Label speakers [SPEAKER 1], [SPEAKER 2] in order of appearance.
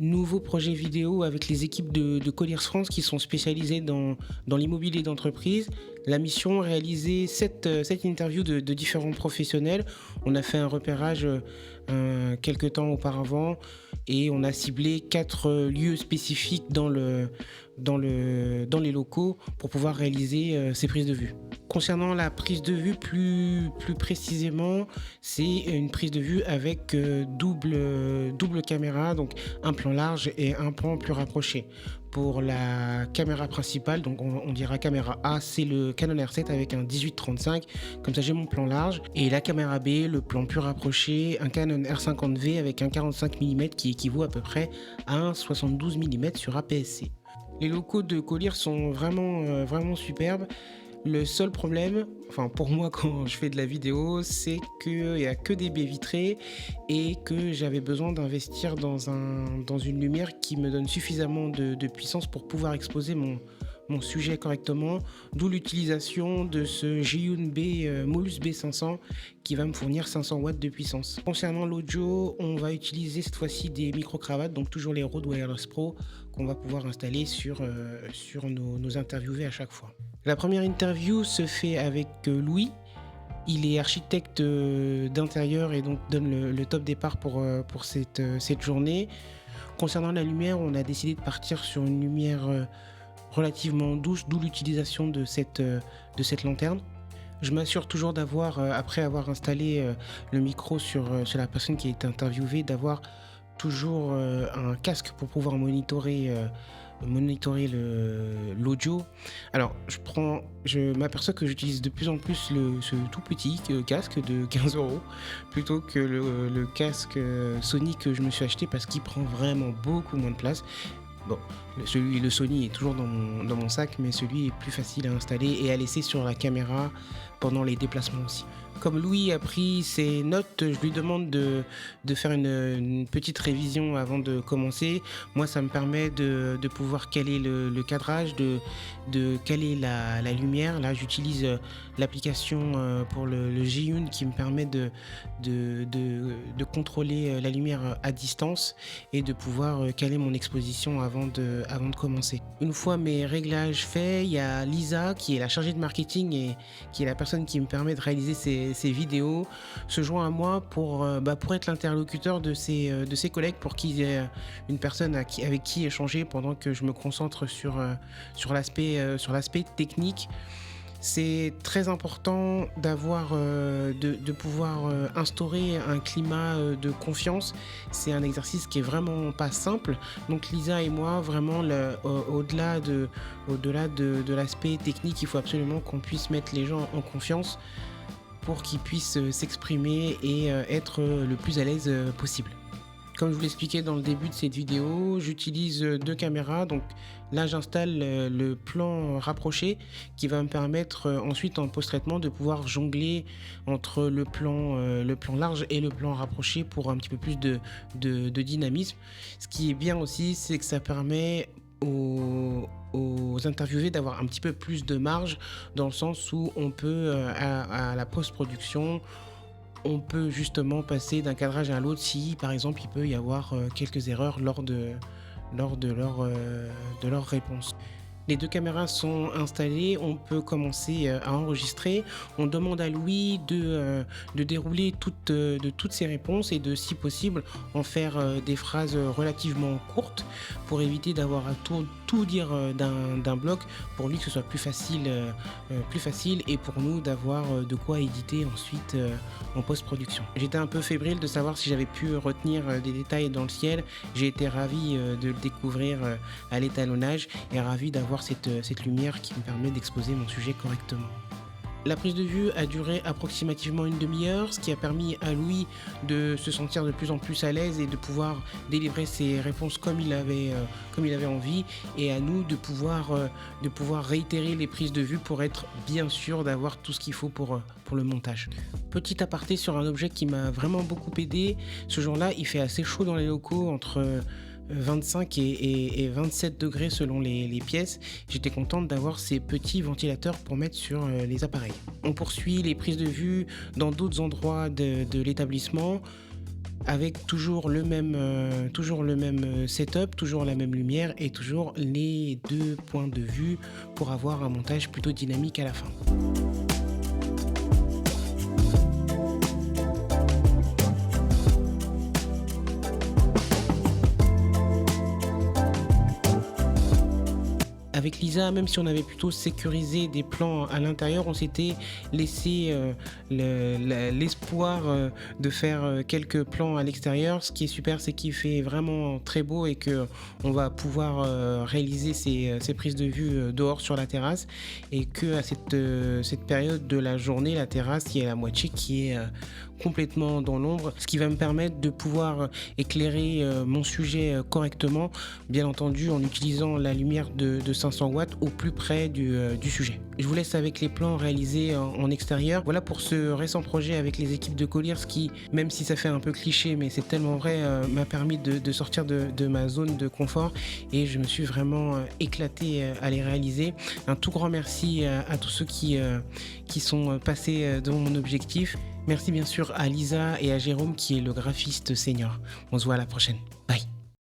[SPEAKER 1] Nouveau projet vidéo avec les équipes de Colliers France qui sont spécialisées dans l'immobilier d'entreprise. La mission, réaliser 7 interviews de différents professionnels. On a fait un repérage quelques temps auparavant et on a ciblé 4 lieux spécifiques dans les locaux pour pouvoir réaliser ces prises de vue. Concernant la prise de vue plus précisément, c'est une prise de vue avec double caméra, donc un plan large et un plan plus rapproché. Pour la caméra principale, donc on dira caméra A, c'est le Canon R7 avec un 18-35, comme ça j'ai mon plan large. Et la caméra B, le plan plus rapproché, un Canon R50V avec un 45 mm qui équivaut à peu près à un 72 mm sur APS-C. Les locaux de Colliers sont vraiment superbes. Le seul problème, enfin pour moi quand je fais de la vidéo, c'est qu'il n'y a que des baies vitrées et que j'avais besoin d'investir dans une lumière qui me donne suffisamment de puissance pour pouvoir exposer mon sujet correctement, d'où l'utilisation de ce Zhiyun Molus B500 qui va me fournir 500 watts de puissance. Concernant l'audio, on va utiliser cette fois-ci des micro-cravates, donc toujours les Rode Wireless Pro qu'on va pouvoir installer sur nos interviewés à chaque fois. La première interview se fait avec Louis. Il est architecte d'intérieur et donc donne le top départ pour cette journée. Concernant la lumière, on a décidé de partir sur une lumière relativement douce, d'où l'utilisation de cette lanterne. Je m'assure toujours d'avoir, après avoir installé le micro sur la personne qui est interviewée, d'avoir toujours un casque pour pouvoir monitorer l'audio. Alors, je m'aperçois que j'utilise de plus en plus ce tout petit casque de 15 € plutôt que le casque Sony que je me suis acheté parce qu'il prend vraiment beaucoup moins de place. Bon, le Sony est toujours dans mon sac, mais celui est plus facile à installer et à laisser sur la caméra pendant les déplacements aussi. Comme Louis a pris ses notes, je lui demande de faire une petite révision avant de commencer. Moi, ça me permet de pouvoir caler le cadrage, de caler la lumière. Là, j'utilise l'application pour le Zhiyun qui me permet de contrôler la lumière à distance et de pouvoir caler mon exposition avant de commencer. Une fois mes réglages faits, il y a Lisa qui est la chargée de marketing et qui est la personne qui me permet de réaliser ces vidéos, se joint à moi pour être l'interlocuteur de ses collègues, pour qu'ils aient une personne avec qui échanger pendant que je me concentre sur l'aspect technique. C'est très important de pouvoir instaurer un climat de confiance. C'est un exercice qui est vraiment pas simple. Donc Lisa et moi, vraiment, au-delà de l'aspect technique, il faut absolument qu'on puisse mettre les gens en confiance pour qu'ils puissent s'exprimer et être le plus à l'aise possible. Comme je vous l'expliquais dans le début de cette vidéo, j'utilise 2 caméras. Donc là, j'installe le plan rapproché qui va me permettre ensuite en post-traitement de pouvoir jongler entre le plan large et le plan rapproché pour un petit peu plus de dynamisme. Ce qui est bien aussi, c'est que ça permet aux interviewés d'avoir un petit peu plus de marge, dans le sens où on peut, à la post-production, on peut justement passer d'un cadrage à l'autre si, par exemple, il peut y avoir quelques erreurs lors de leur réponse. Les 2 caméras sont installées, on peut commencer à enregistrer. On demande à Louis de dérouler toutes ses réponses et de, si possible, en faire des phrases relativement courtes pour éviter d'avoir à tout dire d'un bloc, pour lui que ce soit plus facile et pour nous d'avoir de quoi éditer ensuite en post-production. J'étais un peu fébrile de savoir si j'avais pu retenir des détails dans le ciel. J'ai été ravi de le découvrir à l'étalonnage et ravi d'avoir cette lumière qui me permet d'exposer mon sujet correctement. La prise de vue a duré approximativement une demi-heure, ce qui a permis à Louis de se sentir de plus en plus à l'aise et de pouvoir délivrer ses réponses comme il avait envie, et à nous de pouvoir réitérer les prises de vue pour être bien sûr d'avoir tout ce qu'il faut pour le montage. Petit aparté sur un objet qui m'a vraiment beaucoup aidé. Ce jour-là, il fait assez chaud dans les locaux, entre 25 et 27 degrés selon les pièces. J'étais contente d'avoir ces petits ventilateurs pour mettre sur les appareils. On poursuit les prises de vue dans d'autres endroits de l'établissement. avec toujours le même setup, toujours la même lumière et toujours les deux points de vue pour avoir un montage plutôt dynamique à la fin. Avec Lisa, même si on avait plutôt sécurisé des plans à l'intérieur, on s'était laissé l'espoir de faire quelques plans à l'extérieur. Ce qui est super, c'est qu'il fait vraiment très beau et que on va pouvoir réaliser ces prises de vue dehors sur la terrasse, et que à cette période de la journée, la terrasse, il y a la moitié qui est complètement dans l'ombre, ce qui va me permettre de pouvoir éclairer mon sujet correctement, bien entendu en utilisant la lumière de 500 watts au plus près du sujet. Je vous laisse avec les plans réalisés en extérieur. Voilà pour ce récent projet avec les équipes de Colliers qui, même si ça fait un peu cliché, mais c'est tellement vrai, m'a permis de sortir de ma zone de confort, et je me suis vraiment éclaté à les réaliser. Un tout grand merci à tous ceux qui sont passés dans mon objectif. Merci bien sûr à Lisa et à Jérôme qui est le graphiste senior. On se voit à la prochaine. Bye.